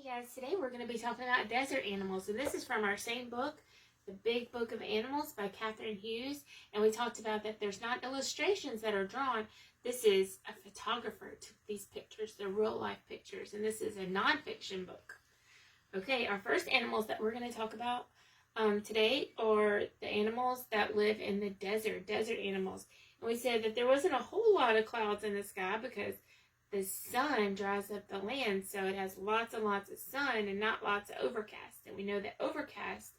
Hey guys, today we're going to be talking about desert animals, and this is from our same book, The Big Book of Animals by Hughes, and we talked about that there's not illustrations that are drawn. This is a photographer took these pictures, they're real life pictures, and this is a nonfiction book. Okay, our first animals that we're going to talk about today are the animals that live in the desert animals. And we said that there wasn't a whole lot of clouds in the sky because the sun dries up the land, so it has lots and lots of sun and not lots of overcast. And we know that overcast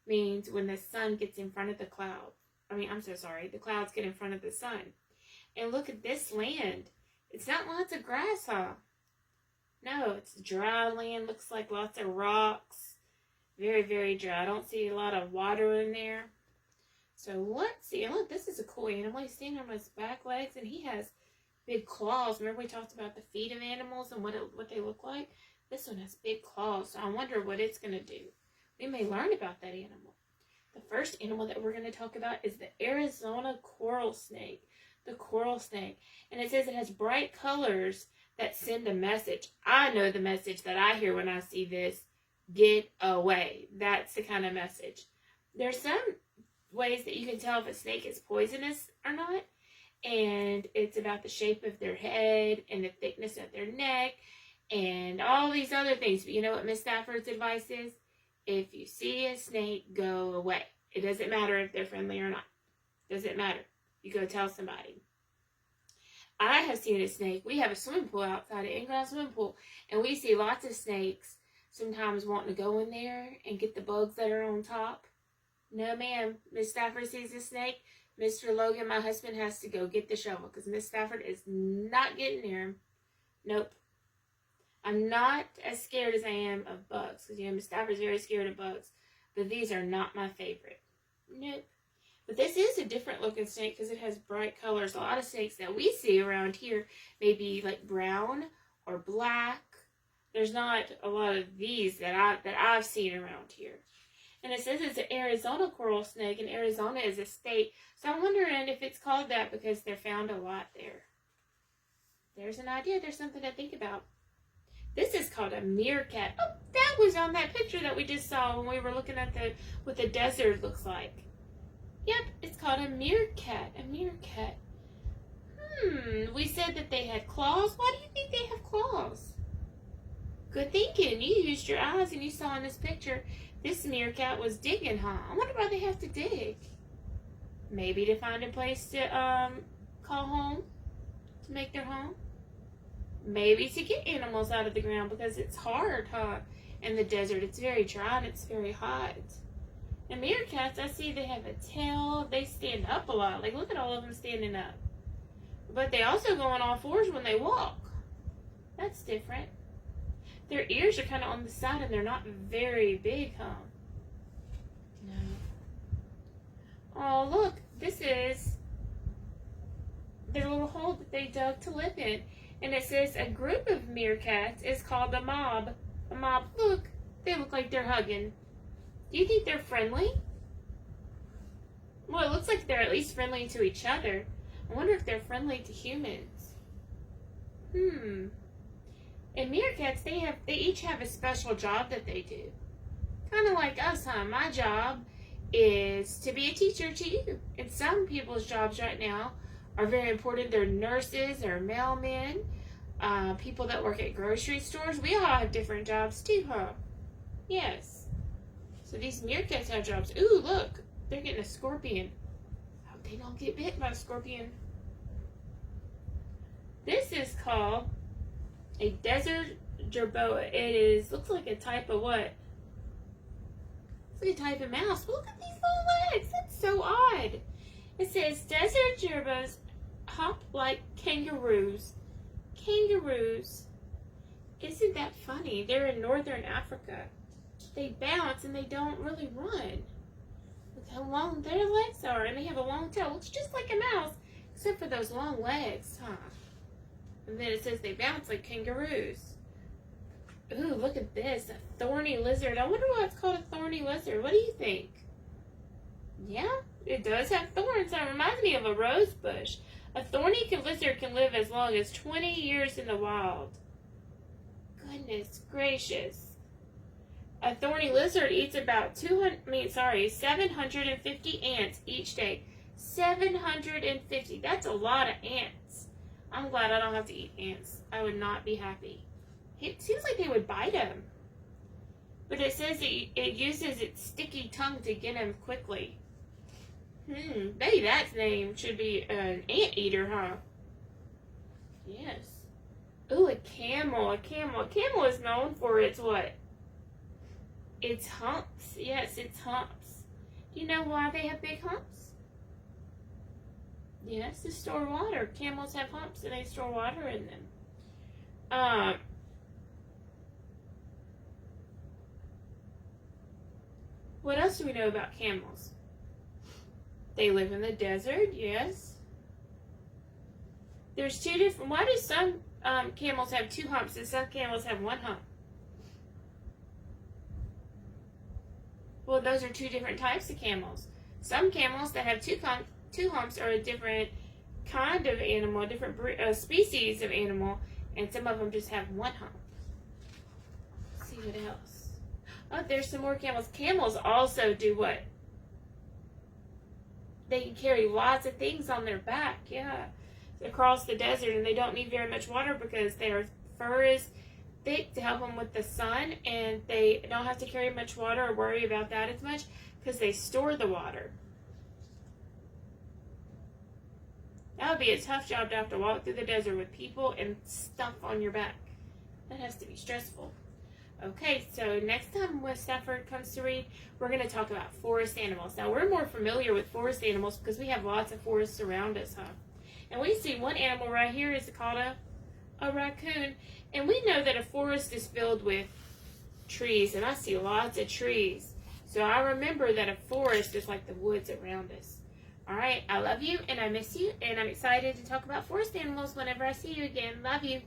means when the sun gets in front of the cloud. The clouds get in front of the sun. And look at this land. It's not lots of grass, huh? No, it's dry land. Looks like lots of rocks. Very, very dry. I don't see a lot of water in there. So let's see. Look, this is a cool animal. He's standing on his back legs, and he has big claws. Remember we talked about the feet of animals and what they look like? This one has big claws, so I wonder what it's going to do. We may learn about that animal. The first animal that we're going to talk about is the Arizona coral snake. The coral snake. And it says it has bright colors that send a message. I know the message that I hear when I see this. Get away. That's the kind of message. There's some ways that you can tell if a snake is poisonous or not. And it's about the shape of their head and the thickness of their neck and all these other things. But you know what Miss Stafford's advice is? If you see a snake, go away. It doesn't matter if they're friendly or not. Doesn't matter. You go tell somebody. I have seen a snake. We have a swimming pool outside, an in-ground swimming pool, and we see lots of snakes sometimes wanting to go in there and get the bugs that are on top. No, ma'am. Miss Stafford sees a snake. Mr. Logan, my husband, has to go get the shovel because Miss Stafford is not getting near him. Nope. I'm not as scared as I am of bugs because, Miss Stafford's very scared of bugs. But these are not my favorite. Nope. But this is a different looking snake because it has bright colors. A lot of snakes that we see around here may be like brown or black. There's not a lot of these that I've seen around here. And it says it's an Arizona coral snake, and Arizona is a state. So I'm wondering if it's called that because they're found a lot there. There's an idea. There's something to think about. This is called a meerkat. Oh, that was on that picture that we just saw when we were looking at what the desert looks like. Yep, it's called a meerkat. A meerkat. We said that they had claws. Why do you think they have claws? Good thinking. You used your eyes and you saw in this picture. This meerkat was digging, huh? I wonder why they have to dig. Maybe to find a place to call home, to make their home. Maybe to get animals out of the ground because it's hard, huh? In the desert, it's very dry and it's very hot. And meerkats, I see they have a tail. They stand up a lot. Like, look at all of them standing up. But they also go on all fours when they walk. That's different. Their ears are kind of on the side and they're not very big, huh? No. Oh, look. This is their little hole that they dug to live in. And it says a group of meerkats is called a mob. A mob. Look. They look like they're hugging. Do you think they're friendly? Well, it looks like they're at least friendly to each other. I wonder if they're friendly to humans. And meerkats, they each have a special job that they do. Kind of like us, huh? My job is to be a teacher to you. And some people's jobs right now are very important. They're nurses or mailmen, people that work at grocery stores. We all have different jobs too, huh? Yes. So these meerkats have jobs. Ooh, look. They're getting a scorpion. I hope they don't get bit by a scorpion. This is called a desert jerboa. It looks like a type of what? It's like a type of mouse. Look at these little legs. That's so odd. It says desert jerboas hop like kangaroos. Kangaroos. Isn't that funny? They're in northern Africa. They bounce and they don't really run. Look how long their legs are. And they have a long tail. Looks just like a mouse, except for those long legs, huh? And then it says they bounce like kangaroos. Ooh, look at this. A thorny lizard. I wonder why it's called a thorny lizard. What do you think? Yeah, it does have thorns. That reminds me of a rose bush. A thorny lizard can live as long as 20 years in the wild. Goodness gracious. A thorny lizard eats about 750 ants each day. 750. That's a lot of ants. I'm glad I don't have to eat ants. I would not be happy. It seems like they would bite him. But it says it uses its sticky tongue to get him quickly. Maybe that name should be an anteater, huh? Yes. Ooh, a camel. A camel is known for its what? Its humps. Yes, its humps. Do you know why they have big humps? Yes, to store water. Camels have humps and they store water in them. What else do we know about camels? They live in the desert, yes. There's two different, why do some camels have two humps and some camels have one hump? Well, those are two different types of camels. Some camels that have two humps are a different kind of animal, a different species of animal, and some of them just have one hump. Let's see what else. Oh, there's some more camels. Camels also do what? They can carry lots of things on their back, yeah, across the desert, and they don't need very much water because their fur is thick to help them with the sun, and they don't have to carry much water or worry about that as much because they store the water. That would be a tough job to have to walk through the desert with people and stuff on your back. That has to be stressful. Okay, so next time when Stafford comes to read, we're going to talk about forest animals. Now, we're more familiar with forest animals because we have lots of forests around us, huh? And we see one animal right here is called a raccoon. And we know that a forest is filled with trees, and I see lots of trees. So I remember that a forest is like the woods around us. All right, I love you, and I miss you, and I'm excited to talk about forest animals whenever I see you again. Love you.